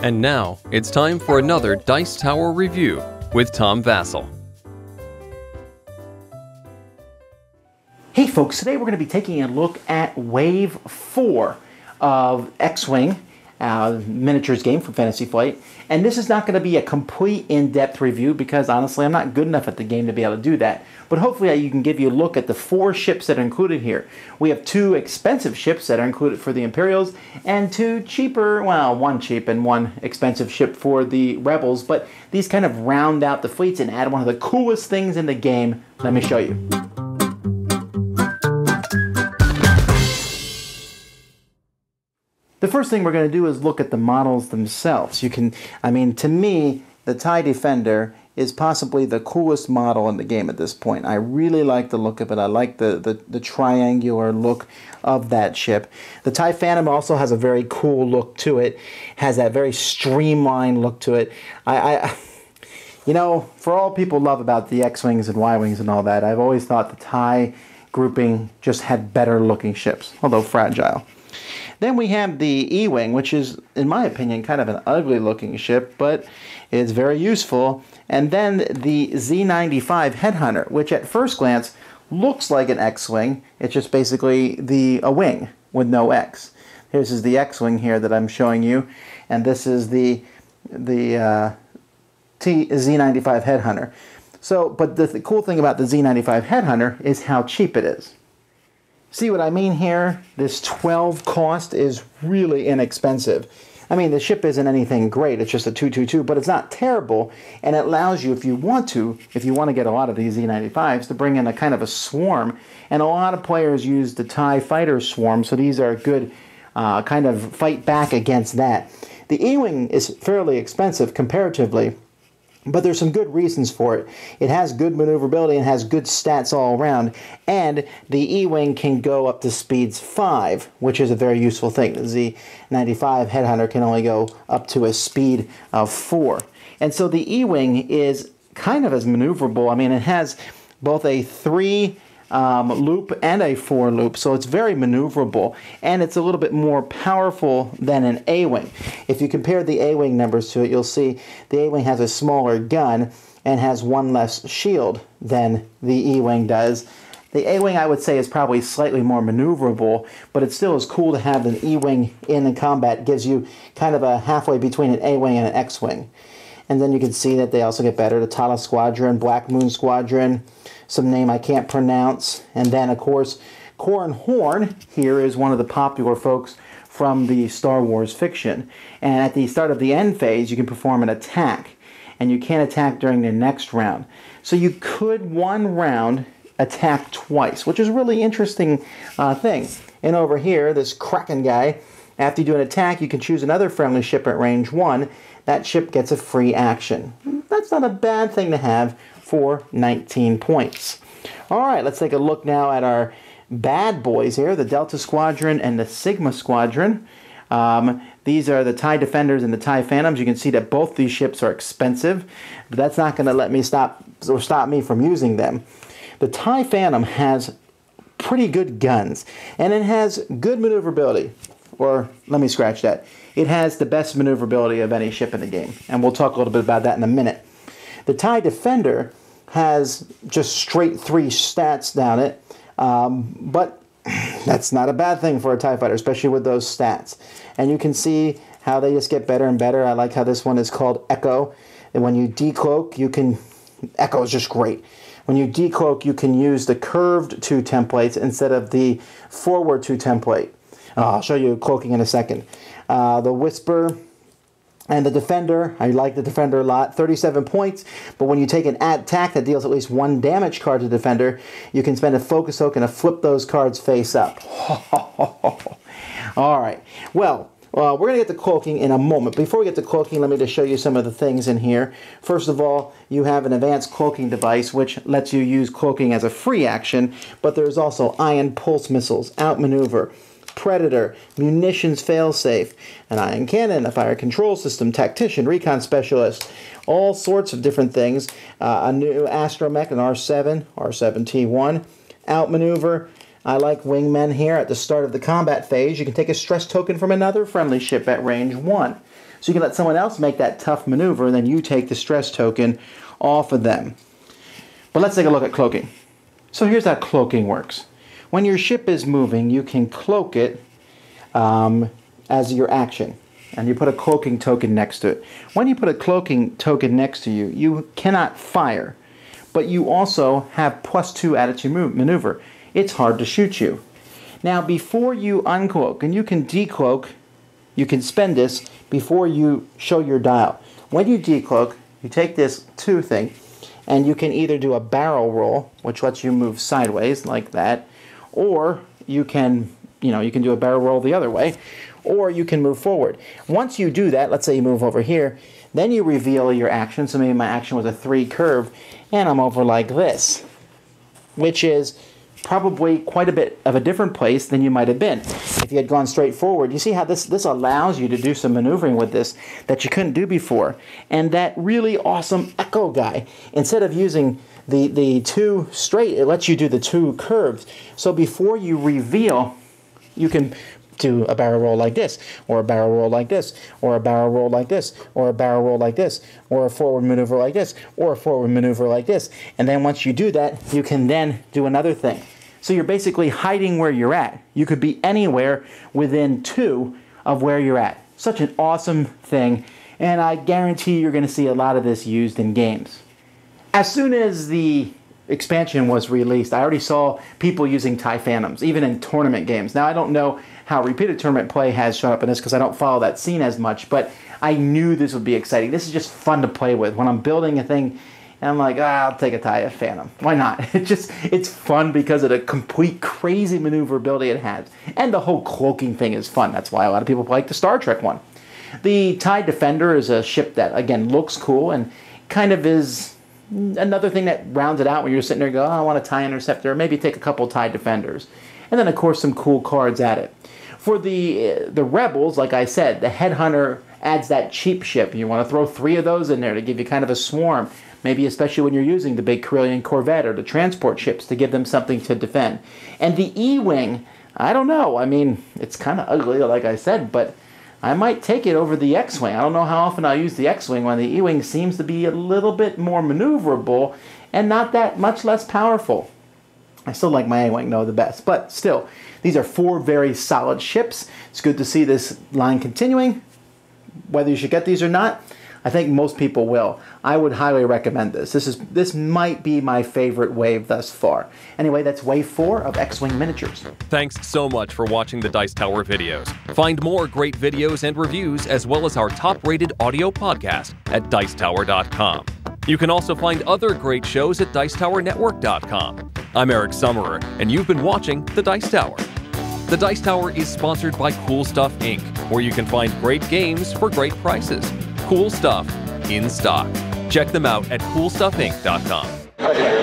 And now, it's time for another Dice Tower review with Tom Vasel. Hey folks, today we're going to be taking a look at Wave 4 of X-Wing, miniatures game from Fantasy Flight. And this is not going to be a complete in-depth review because honestly I'm not good enough at the game to be able to do that. But hopefully you can give you a look at the 4 ships that are included here. We have 2 expensive ships that are included for the Imperials and 2 cheaper, well, 1 cheap and 1 expensive ship for the Rebels. But these kind of round out the fleets and add one of the coolest things in the game. Let me show you. The first thing we're going to do is look at the models themselves. To me, the TIE Defender is possibly the coolest model in the game at this point. I really like the look of it. I like the triangular look of that ship. The TIE Phantom also has a very cool look to it. Has that very streamlined look to it. You know, for all people love about the X-Wings and Y-Wings and all that, I've always thought the TIE grouping just had better looking ships, although fragile. Then we have the E-Wing, which is, in my opinion, kind of an ugly looking ship, but it's very useful. And then the Z95 Headhunter, which at first glance looks like an X-Wing. It's just basically a wing with no X. This is the X-Wing here that I'm showing you, and this is the Z95 Headhunter. But the cool thing about the Z95 Headhunter is how cheap it is. See what I mean here? This 12 cost is really inexpensive. I mean, the ship isn't anything great. It's just a 222, but it's not terrible. And it allows you, if you want to get a lot of these Z95s, to bring in a kind of a swarm. And a lot of players use the TIE Fighter swarm, so these are a good kind of fight back against that. The E-Wing is fairly expensive comparatively, but there's some good reasons for it. It has good maneuverability and has good stats all around, and the E-Wing can go up to speeds 5, which is a very useful thing. The Z95 Headhunter can only go up to a speed of 4. And so the E-Wing is kind of as maneuverable. I mean, it has both a 3 loop and a 4 loop, so it's very maneuverable, and it's a little bit more powerful than an A-Wing. If you compare the A-Wing numbers to it, you'll see the A-Wing has a smaller gun and has 1 less shield than the E-Wing does. The A-Wing, I would say, is probably slightly more maneuverable, but it still is cool to have an E-Wing in combat. It gives you kind of a halfway between an A-Wing and an X-Wing. And then you can see that they also get better. The Tala Squadron, Black Moon Squadron, some name I can't pronounce. And then, of course, Corran Horn here is one of the popular folks from the Star Wars fiction. And at the start of the end phase, you can perform an attack. And you can't attack during the next round. So you could, one round, attack twice, which is a really interesting thing. And over here, this Kraken guy, after you do an attack, you can choose another friendly ship at range 1. That ship gets a free action. That's not a bad thing to have for 19 points. All right, let's take a look now at our bad boys here, the Delta Squadron and the Sigma Squadron. These are the TIE Defenders and the TIE Phantoms. You can see that both these ships are expensive, but that's not going to let me stop me from using them. The TIE Phantom has pretty good guns, and it has good maneuverability. Or, let me scratch that. It has the best maneuverability of any ship in the game, and we'll talk a little bit about that in a minute. The TIE Defender has just straight 3 stats down it, but that's not a bad thing for a TIE Fighter, especially with those stats. And you can see how they just get better and better. I like how this one is called Echo, and when you decloak, you can... Echo is just great. When you decloak, you can use the curved 2 templates instead of the forward 2 template. I'll show you cloaking in a second. The Whisper and the Defender, I like the Defender a lot, 37 points, but when you take an attack that deals at least 1 damage card to Defender, you can spend a Focus Token to flip those cards face up. All right, well, we're going to get to cloaking in a moment. Before we get to cloaking, let me just show you some of the things in here. First of all, you have an advanced cloaking device, which lets you use cloaking as a free action, but there's also Ion Pulse Missiles, Outmaneuver, Predator, munitions failsafe, an ion cannon, a fire control system, tactician, recon specialist, all sorts of different things. A new astromech, an R7, R7T1, outmaneuver. I like wingmen here at the start of the combat phase. You can take a stress token from another friendly ship at range 1. So you can let someone else make that tough maneuver, and then you take the stress token off of them. But let's take a look at cloaking. So here's how cloaking works. When your ship is moving, you can cloak it as your action. And you put a cloaking token next to it. When you put a cloaking token next to you, you cannot fire. But you also have +2 attitude maneuver. It's hard to shoot you. Now before you uncloak, and you can decloak, you can spend this before you show your dial. When you decloak, you take this 2 thing, and you can either do a barrel roll, which lets you move sideways like that, or you can do a barrel roll the other way, or you can move forward. Once you do that, let's say you move over here, then you reveal your action. So maybe my action was a 3 curve, and I'm over like this, which is probably quite a bit of a different place than you might have been if you had gone straight forward. You see how this allows you to do some maneuvering with this that you couldn't do before. And that really awesome echo guy, instead of using the 2 straight, it lets you do the 2 curves. So before you reveal, you can do a barrel roll like this, or a barrel roll like this, or a barrel roll like this, or a barrel roll like this, or a forward maneuver like this, or a forward maneuver like this. And then once you do that, you can then do another thing. So you're basically hiding where you're at. You could be anywhere within 2 of where you're at. Such an awesome thing, and I guarantee you're going to see a lot of this used in games. As soon as the expansion was released, I already saw people using TIE Phantoms, even in tournament games. Now, I don't know how repeated tournament play has shown up in this because I don't follow that scene as much, but I knew this would be exciting. This is just fun to play with. When I'm building a thing, and I'm like, I'll take a TIE Phantom. Why not? It's fun because of the complete crazy maneuverability it has. And the whole cloaking thing is fun. That's why a lot of people like the Star Trek one. The TIE Defender is a ship that, again, looks cool and kind of is another thing that rounds it out when you're sitting there and go, I want a TIE Interceptor, or maybe take a couple TIE Defenders. And then, of course, some cool cards at it. For the Rebels, like I said, the Headhunter adds that cheap ship. You want to throw 3 of those in there to give you kind of a swarm, maybe especially when you're using the big Corellian Corvette or the transport ships to give them something to defend. And the E-Wing, I don't know. I mean, it's kind of ugly, like I said, but I might take it over the X-Wing. I don't know how often I'll use the X-Wing when the E-Wing seems to be a little bit more maneuverable and not that much less powerful. I still like my A-Wing, though, the best. But still, these are 4 very solid ships. It's good to see this line continuing. Whether you should get these or not, I think most people will. I would highly recommend this. This might be my favorite wave thus far. Anyway, that's wave 4 of X-Wing miniatures. Thanks so much for watching the Dice Tower videos. Find more great videos and reviews, as well as our top-rated audio podcast at Dicetower.com. You can also find other great shows at Dicetowernetwork.com. I'm Eric Summerer, and you've been watching The Dice Tower. The Dice Tower is sponsored by Cool Stuff Inc., where you can find great games for great prices. Cool stuff in stock. Check them out at CoolStuffInc.com. Okay.